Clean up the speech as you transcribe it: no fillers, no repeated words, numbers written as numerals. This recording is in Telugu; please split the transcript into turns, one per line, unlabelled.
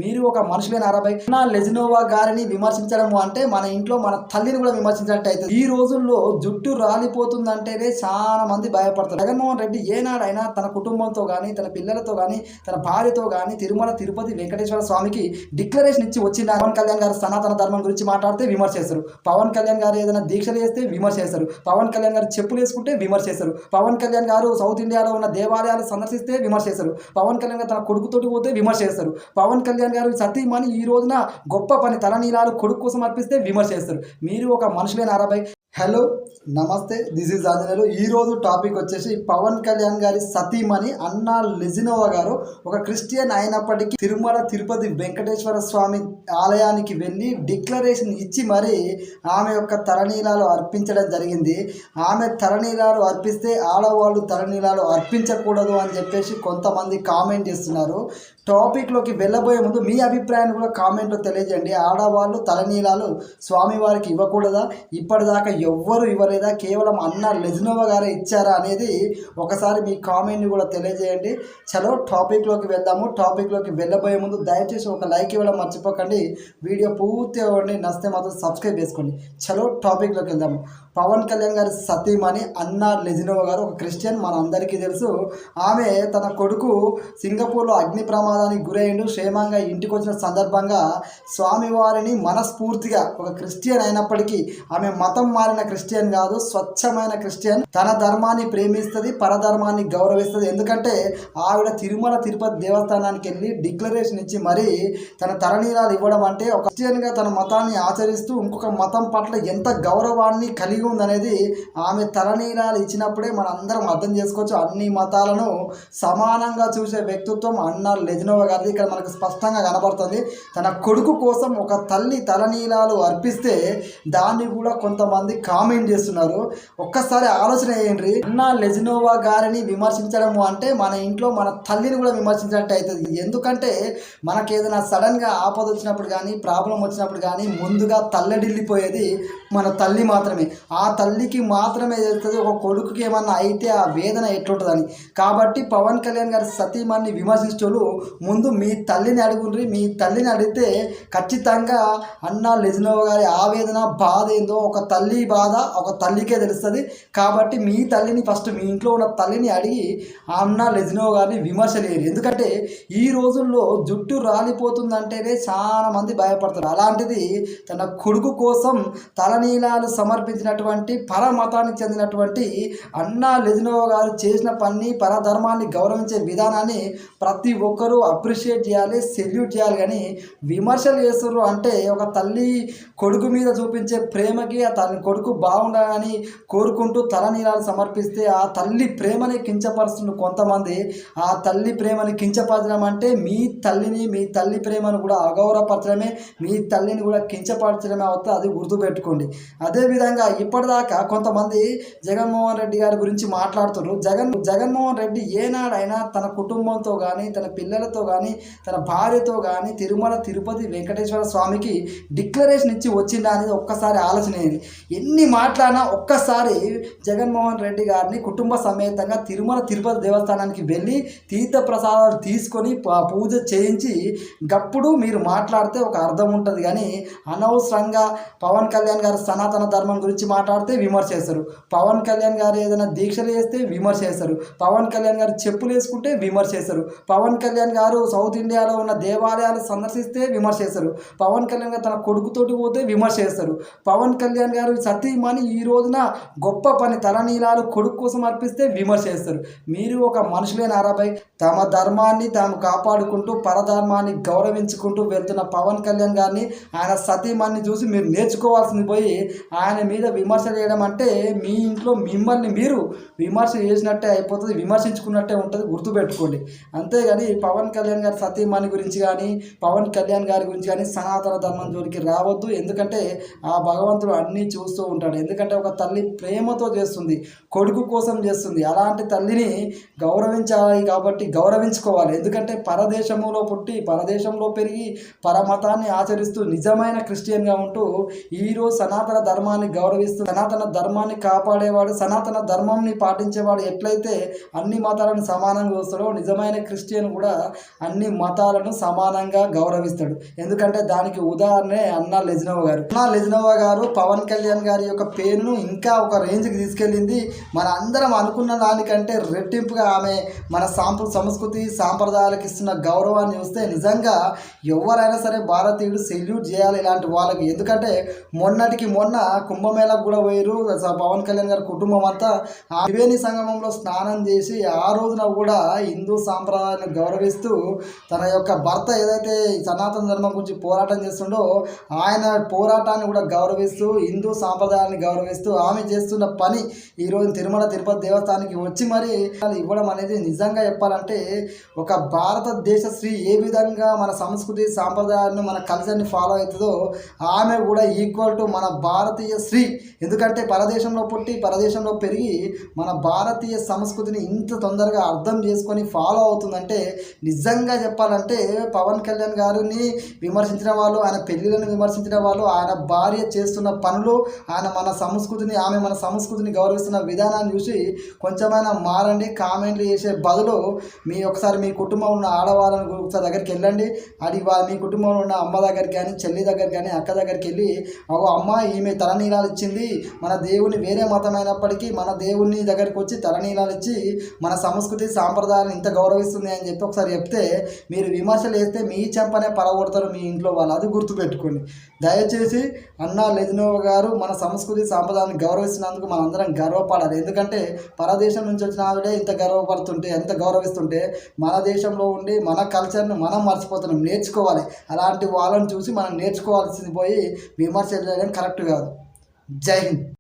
మీరు ఒక మనుషులైన 60 లెజినోవా గారిని విమర్శించడము అంటే మన ఇంట్లో మన తల్లిని కూడా విమర్శించినట్టు అవుతుంది. ఈ రోజుల్లో జుట్టు రాలిపోతుందంటేనే చాలా మంది భయపడతారు. జగన్మోహన్ రెడ్డి ఏనాడైనా తన కుటుంబంతో కానీ తన పిల్లలతో కానీ తన భార్యతో కానీ తిరుమల తిరుపతి వెంకటేశ్వర స్వామికి డిక్లరేషన్ ఇచ్చి వచ్చిన పవన్ కళ్యాణ్ గారు సనాతన ధర్మం గురించి మాట్లాడితే విమర్శ చేస్తారు. పవన్ కళ్యాణ్ గారు ఏదైనా దీక్షలు చేస్తే విమర్శ చేస్తారు. పవన్ కళ్యాణ్ గారు చెప్పులు వేసుకుంటే విమర్శ చేస్తారు. పవన్ కళ్యాణ్ గారు సౌత్ ఇండియాలో ఉన్న దేవాలయాలు సందర్శిస్తే విమర్శ చేస్తారు. పవన్ కళ్యాణ్ గారు తన కొడుకుతోటి పోతే విమర్శ చేస్తారు. పవన్ కళ్యాణ్ గారు సతీమణి ఈ రోజున గొప్ప పని తలనీలాలు కొడుకు కోసం అర్పిస్తే విమర్శ చేస్తారు. మీరు ఒక మనుషులైన 60. హలో నమస్తే, దిస్ ఈజ్ ఆంజనేయులు. ఈరోజు టాపిక్ వచ్చేసి పవన్ కళ్యాణ్ గారి సతీమణి అన్నా లెజినోవా గారు ఒక క్రిస్టియన్ అయినప్పటికీ తిరుమల తిరుపతి వెంకటేశ్వర స్వామి ఆలయానికి వెళ్ళి డిక్లరేషన్ ఇచ్చి మరి ఆమె యొక్క తలనీలాలు అర్పించడం జరిగింది. ఆమె తలనీలాలు అర్పిస్తే ఆడవాళ్ళు తలనీలాలు అర్పించకూడదు అని చెప్పేసి కొంతమంది కామెంట్ చేస్తున్నారు. టాపిక్లోకి వెళ్ళబోయే ముందు మీ అభిప్రాయాన్ని కూడా కామెంట్లో తెలియజేయండి. ఆడవాళ్ళు తలనీలాలు స్వామివారికి ఇవ్వకూడదా? ఇప్పటిదాకా ఎవ్వరు ఇవ్వలేదా? కేవలం అన్నా లెజినోవా గారే ఇచ్చారా అనేది ఒకసారి మీ కామెంట్ని కూడా తెలియజేయండి. చలో టాపిక్లోకి వెళ్దాము. టాపిక్లోకి వెళ్ళబోయే ముందు దయచేసి ఒక లైక్ ఇవ్వడం మర్చిపోకండి. వీడియో పూర్తిగా ఇవ్వండి, నచ్చితే మాత్రం సబ్స్క్రైబ్ చేసుకోండి. చలో టాపిక్లోకి వెళ్దాము. పవన్ కళ్యాణ్ గారి సతీమణి అన్నా లెజినోవా గారు ఒక క్రిస్టియన్, మన అందరికీ తెలుసు. ఆమె తన కొడుకు సింగపూర్లో అగ్ని ప్రమాదానికి గురైండు, క్షేమంగా ఇంటికి వచ్చిన సందర్భంగా స్వామివారిని మనస్ఫూర్తిగా ఒక క్రిస్టియన్ అయినప్పటికీ ఆమె మతం మారిన క్రిస్టియన్ కాదు, స్వచ్ఛమైన క్రిస్టియన్. తన ధర్మాన్ని ప్రేమిస్తుంది, పరధర్మాన్ని గౌరవిస్తుంది. ఎందుకంటే ఆవిడ తిరుమల తిరుపతి దేవస్థానానికి వెళ్ళి డిక్లరేషన్ ఇచ్చి మరి తన తలనీలాలు ఇవ్వడం అంటే ఒక క్రిస్టియన్గా తన మతాన్ని ఆచరిస్తూ ఇంకొక మతం పట్ల ఎంత గౌరవాన్ని కలిగి ఉందనేది ఆమె తలనీలాలు ఇచ్చినప్పుడే మన అందరం అర్థం చేసుకోవచ్చు. అన్ని మతాలను సమానంగా చూసే వ్యక్తిత్వం అన్నా లెజినోవా గారిది ఇక్కడ మనకు స్పష్టంగా కనబడుతుంది. తన కొడుకు కోసం ఒక తల్లి తలనీలాలు అర్పిస్తే దాన్ని కూడా కొంతమంది కామెంట్ చేస్తున్నారు. ఒక్కసారి ఆలోచన చేయండి. అన్నా లెజినోవా గారిని విమర్శించడము అంటే మన ఇంట్లో మన తల్లిని కూడా విమర్శించినట్టు అవుతుంది. ఎందుకంటే మనకి ఏదైనా సడన్గా ఆపద వచ్చినప్పుడు కానీ ప్రాబ్లం వచ్చినప్పుడు కానీ ముందుగా తల్లడిల్లిపోయేది మన తల్లి మాత్రమే. ఆ తల్లికి మాత్రమే తెలుస్తుంది ఒక కొడుకుకి ఏమన్నా అయితే ఆ వేదన ఎట్లుంటుందని. కాబట్టి పవన్ కళ్యాణ్ గారి సతీమణిని విమర్శించేవాళ్ళు ముందు మీ తల్లిని అడుగుండ్రి. మీ తల్లిని అడిగితే ఖచ్చితంగా అన్నా లెజినోవా గారి ఆవేదన బాధ ఏందో ఒక తల్లి బాధ ఒక తల్లికే తెలుస్తుంది. కాబట్టి మీ తల్లిని ఫస్ట్ మీ ఇంట్లో ఉన్న తల్లిని అడిగి అన్నా లెజినోవా గారిని విమర్శలేరు. ఎందుకంటే ఈ రోజుల్లో జుట్టు రాలిపోతుందంటేనే చాలా మంది భయపడతారు. అలాంటిది తన కొడుకు కోసం తలనీలాలు సమర్పించినటువంటి పరమతానికి చెందినటువంటి అన్నా లెజినోవా గారు చేసిన పని పరధర్మాన్ని గౌరవించే విధానాన్ని ప్రతి ఒక్కరూ అప్రిషియేట్ చేయాలి, సెల్యూట్ చేయాలి. కానీ విమర్శలు చేస్తున్నారు అంటే ఒక తల్లి కొడుకు మీద చూపించే ప్రేమకి ఆ తల్లి కొడుకు బాగుండాలని కోరుకుంటూ తలనీలాలు సమర్పిస్తే ఆ తల్లి ప్రేమని కించపరుస్తున్న కొంతమంది. ఆ తల్లి ప్రేమని కించపరచడం అంటే మీ తల్లిని మీ తల్లి ప్రేమను కూడా అగౌరవపరచడమే, మీ తల్లిని కూడా కించపరచడమే అవుతుంది. అది గుర్తుపెట్టుకోండి. అదేవిధంగా ఇప్పటిదాకా కొంతమంది జగన్మోహన్ రెడ్డి గారి గురించి మాట్లాడుతున్నారు. జగన్మోహన్ రెడ్డి ఏనాడైనా తన కుటుంబంతో కానీ తన పిల్లలతో కానీ తన భార్యతో కానీ తిరుమల తిరుపతి వెంకటేశ్వర స్వామికి డిక్లరేషన్ ఇచ్చి వచ్చిందా అనేది ఒక్కసారి ఆలోచన అయింది. ఎన్ని మాట్లాడినా ఒక్కసారి జగన్మోహన్ రెడ్డి గారిని కుటుంబ సమేతంగా తిరుమల తిరుపతి దేవస్థానానికి వెళ్ళి తీర్థ ప్రసాదాలు తీసుకొని పూజ చేయించి గప్పుడు మీరు మాట్లాడితే ఒక అర్థం ఉంటుంది. కానీ అనవసరంగా పవన్ కళ్యాణ్ గారు సనాతన ధర్మం గురించి మాట్లాడితే విమర్శ చేస్తారు. పవన్ కళ్యాణ్ గారు ఏదైనా దీక్షలు చేస్తే విమర్శ చేస్తారు. పవన్ కళ్యాణ్ గారు చెప్పులు వేసుకుంటే విమర్శ చేస్తారు. పవన్ కళ్యాణ్ గారు సౌత్ ఇండియాలో ఉన్న దేవాలయాలు సందర్శిస్తే విమర్శ చేస్తారు. పవన్ కళ్యాణ్ గారు తన కొడుకుతోటి పోతే విమర్శ చేస్తారు. పవన్ కళ్యాణ్ గారు సతీమణి ఈ రోజున గొప్ప పని తలనీలాలు కొడుకు కోసం అర్పిస్తే విమర్శ చేస్తారు. మీరు ఒక మనుషులైన 60 తమ ధర్మాన్ని తాము కాపాడుకుంటూ పరధర్మాన్ని గౌరవించుకుంటూ వెళ్తున్న పవన్ కళ్యాణ్ గారిని ఆయన సతీమణిని చూసి మీరు నేర్చుకోవాల్సింది పోయి ఆయన మీద విమర్శ చేయడం అంటే మీ ఇంట్లో మిమ్మల్ని మీరు విమర్శ చేసినట్టే అయిపోతుంది, విమర్శించుకున్నట్టే ఉంటుంది. గుర్తుపెట్టుకోండి. అంతేగాని పవన్ కళ్యాణ్ గారి సతీమణి గురించి కానీ పవన్ కళ్యాణ్ గారి గురించి కానీ సనాతన ధర్మం జోలికి రావద్దు. ఎందుకంటే ఆ భగవంతుడు అన్నీ చూస్తూ ఉంటాడు. ఎందుకంటే ఒక తల్లి ప్రేమతో చేస్తుంది, కొడుకు కోసం చేస్తుంది. అలాంటి తల్లిని గౌరవించాలి కాబట్టి గౌరవించుకోవాలి. ఎందుకంటే పరదేశంలో పుట్టి పరదేశంలో పెరిగి పరమతాన్ని ఆచరిస్తూ నిజమైన క్రిస్టియన్గా ఉంటూ ఈరోజు సనాతన ధర్మాన్ని గౌరవిస్తూ సనాతన ధర్మాన్ని కాపాడేవాడు, సనాతన ధర్మంని పాటించేవాడు ఎట్లయితే అన్ని మతాలను సమానంగా చూస్తాడో, నిజమైన క్రిస్టియన్ కూడా అన్ని మతాలను సమానంగా గౌరవిస్తాడు. ఎందుకంటే దానికి ఉదాహరణే అన్నా లెజినోవా గారు. అన్నా లెజినోవా గారు పవన్ కళ్యాణ్ గారి యొక్క పేరును ఇంకా ఒక రేంజ్కి తీసుకెళ్ళింది. మన అందరం అనుకున్న దానికంటే రెట్టింపుగా ఆమె మన సంస్కృతి సాంప్రదాయాలకు ఇస్తున్న గౌరవాన్ని చూస్తే నిజంగా ఎవరైనా సరే భారతీయుడు సెల్యూట్ చేయాలి ఇలాంటి వాళ్ళకి. ఎందుకంటే మొన్నటికి మొన్న కుంభమేళకు కూడా పోయారు పవన్ కళ్యాణ్ గారి కుటుంబం అంతా. ఆ త్రివేణి సంగమంలో స్నానం చేసి ఆ రోజున కూడా హిందూ సాంప్రదాయాన్ని గౌరవిస్తూ తన యొక్క భర్త ఏదైతే సనాతన ధర్మం గురించి పోరాటం చేస్తుండో ఆయన పోరాటాన్ని కూడా గౌరవిస్తూ హిందూ సాంప్రదాయాన్ని గౌరవిస్తూ ఆమె చేస్తున్న పని ఈరోజు తిరుమల తిరుపతి దేవస్థానానికి వచ్చి మరి ఇవ్వడం అనేది నిజంగా చెప్పాలంటే ఒక భారతదేశ స్త్రీ ఏ విధంగా మన సంస్కృతి సాంప్రదాయాన్ని మన కల్చర్ని ఫాలో అవుతుందో ఆమె కూడా ఈక్వల్ టు మన భారతీయ స్త్రీ. ఎందుకంటే పరదేశంలో పుట్టి పరదేశంలో పెరిగి మన భారతీయ సంస్కృతిని ఇంత తొందరగా అర్థం చేసుకొని ఫాలో అవుతుందంటే నిజంగా చెప్పాలంటే పవన్ కళ్యాణ్ గారిని విమర్శించిన వాళ్ళు, ఆయన పెళ్ళిళ్ళని విమర్శించిన వాళ్ళు, ఆయన భార్య చేస్తున్న పనులు, ఆయన మన సంస్కృతిని ఆమె మన సంస్కృతిని గౌరవిస్తున్న విధానాన్ని చూసి కొంచెమైనా మారండి. కామెంట్లు చేసే బదులు ఒకసారి మీ కుటుంబంలో ఉన్న ఆడవాళ్ళని ఒకసారి దగ్గరికి వెళ్ళండి. అది మీ కుటుంబంలో ఉన్న అమ్మ దగ్గరికి కానీ చెల్లి దగ్గరికి కానీ అక్క దగ్గరికి వెళ్ళి అమ్మ ఈమె తలనీలాలు ఇచ్చింది, మన దేవుని వేరే మతమైనప్పటికీ మన దేవుని దగ్గరికి వచ్చి తలనీలాలు ఇచ్చి మన సంస్కృతి సాంప్రదాయాలను ఇంత గౌరవిస్తుంది అని చెప్పి ఒకసారి చెప్తే మీరు విమర్శలు వేస్తే మీ చెంపనే పడగొడతారు మీ ఇంట్లో వాళ్ళు. అది గుర్తుపెట్టుకోండి. దయచేసి అన్నా లెజినోవా గారు మన సంస్కృతి సాంప్రదాయాన్ని గౌరవిస్తున్నందుకు మనందరం గర్వపడాలి. ఎందుకంటే పరదేశం నుంచి వచ్చిన ఆవిడే ఇంత ఎంత గౌరవిస్తుంటే మన దేశంలో ఉండి మన కల్చర్ని మనం మర్చిపోతున్నాం. నేర్చుకోవాలి. అలాంటి వాళ్ళని చూసి మనం నేర్చుకోవాల్సింది పోయి విమర్శ చేయడం కరెక్ట్ కాదు. జై హింద్.